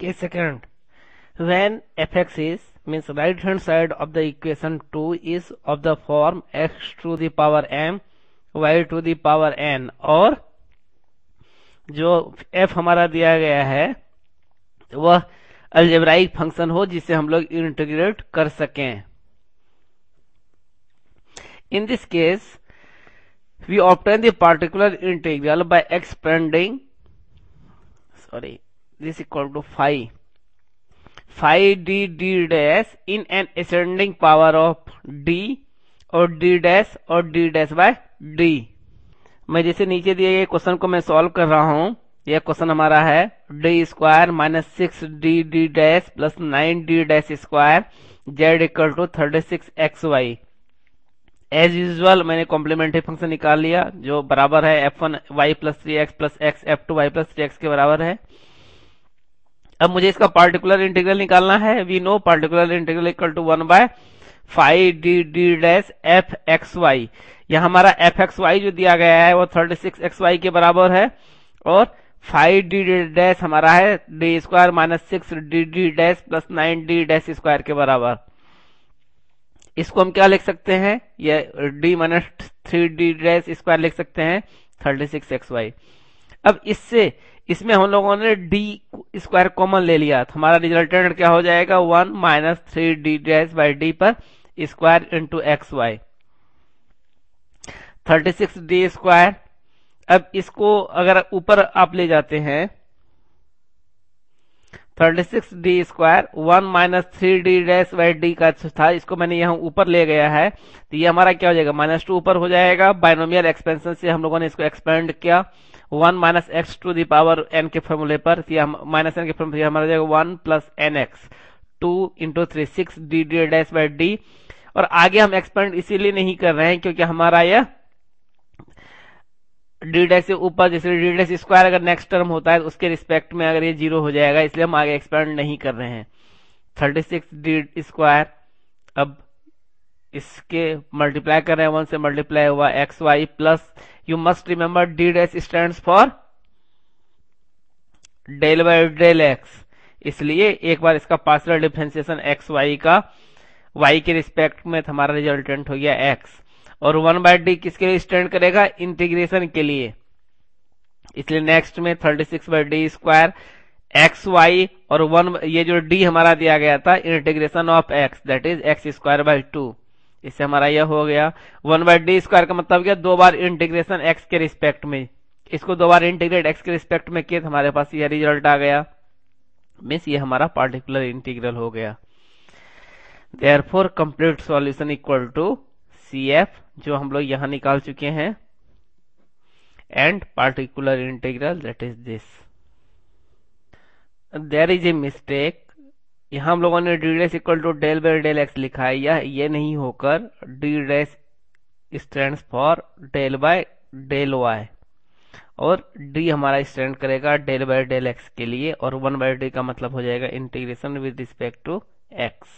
Okay, second, when fx is means right hand side of the equation 2 is of the form x to the power m y to the power n, और जो f हमारा दिया गया है वह algebraic function हो जिसे हम लोग इंटीग्रेट कर सकें. In this case, we obtain the particular integral by expanding, this equal to phi d dash in an ascending power of d और d dash by d. मैं जैसे नीचे दिए गए क्वेश्चन को मैं सॉल्व कर रहा हूं. यह क्वेश्चन हमारा है D square minus 6d dash plus 9d dash square Z equal to 36xy. As usual मैंने कॉम्प्लीमेंट्री फंक्शन निकाल लिया जो बराबर है f1 y plus 3x plus x f2 y plus 3x के बराबर है. अब मुझे इसका पार्टिकुलर इंटीग्रल निकालना है. We know particular integral equal to 1 by phi D dash F X Y. यह हमारा एफ एक्स वाई जो दिया गया है वो 36xy के बराबर है और फाई डी डैश हमारा है D square minus 6d dash plus 9d dash square के बराबर. इसको हम क्या लिख सकते हैं, ये d minus 3d dash square लिख सकते हैं 36xy. अब इसमें हम लोगों ने d स्क्वायर कॉमन ले लिया तो हमारा रिजल्टेंट क्या हो जाएगा 1 minus 3d dash by D पर square into X Y 36d square. अब इसको अगर ऊपर आप ले जाते हैं 36d square 1 minus 3d dash by D का था, इसको मैंने यहाँ ऊपर ले गया है तो ये हमारा क्या हो जाएगा -2 ऊपर हो जाएगा. बाइनोमियल एक्सपेंशन से हम लोगों ने इसको एक्सपेंड किया 1 minus X to the power N के फॉर्मूले पर. माइनस एन के फॉर्मूले हमारा जाएगा 1 plus N X 2 into 3 6d dash by D. और आगे हम एक्सपेंड इसीलिए नहीं कर रहे हैं क्योंकि हमारा यह डी डैश से ऊपर जैसे डी डैश स्क्वायर अगर नेक्स्ट टर्म होता है तो उसके रिस्पेक्ट में अगर ये 0 हो जाएगा, इसलिए हम आगे एक्सपेंड नहीं कर रहे हैं. 36d square. अब इसके मल्टीप्लाई कर रहे हैं 1 से मल्टीप्लाई हुआ X Y plus you must remember D dash stands for del by del X, इसलिए एक बार इसका पार्शियल डिफरेंशिएशन एक्स वाई का y के रिस्पेक्ट में हमारा रिजल्टेंट हो गया x. और 1 बाय डी किसके लिए स्टैंड करेगा, इंटीग्रेशन के लिए. इसलिए नेक्स्ट में 36 by D square X Y और 1 ये जो d हमारा दिया गया था integration of x that is X square by 2. इससे हमारा यह हो गया 1 बाई डी स्क्वायर का मतलब क्या, 2 बार इंटीग्रेशन x के रिस्पेक्ट में. इसको 2 बार इंटीग्रेट x के रिस्पेक्ट में किए तो हमारे पास यह रिजल्ट आ गया. मीन्स ये हमारा पार्टिकुलर इंटीग्रल हो गया. Therefore complete solution equal to CF जो हम लोग यहां निकाल चुके हैं and particular integral that is this. There is a mistake. यहां हम लोगों ने d dash equal to del by del X लिखा है. ये नहीं होकर d dash stands for del by del Y और d हमारा स्टैंड करेगा डेल बाय डेल एक्स के लिए और 1 बाय डी का मतलब हो जाएगा integration with respect to x.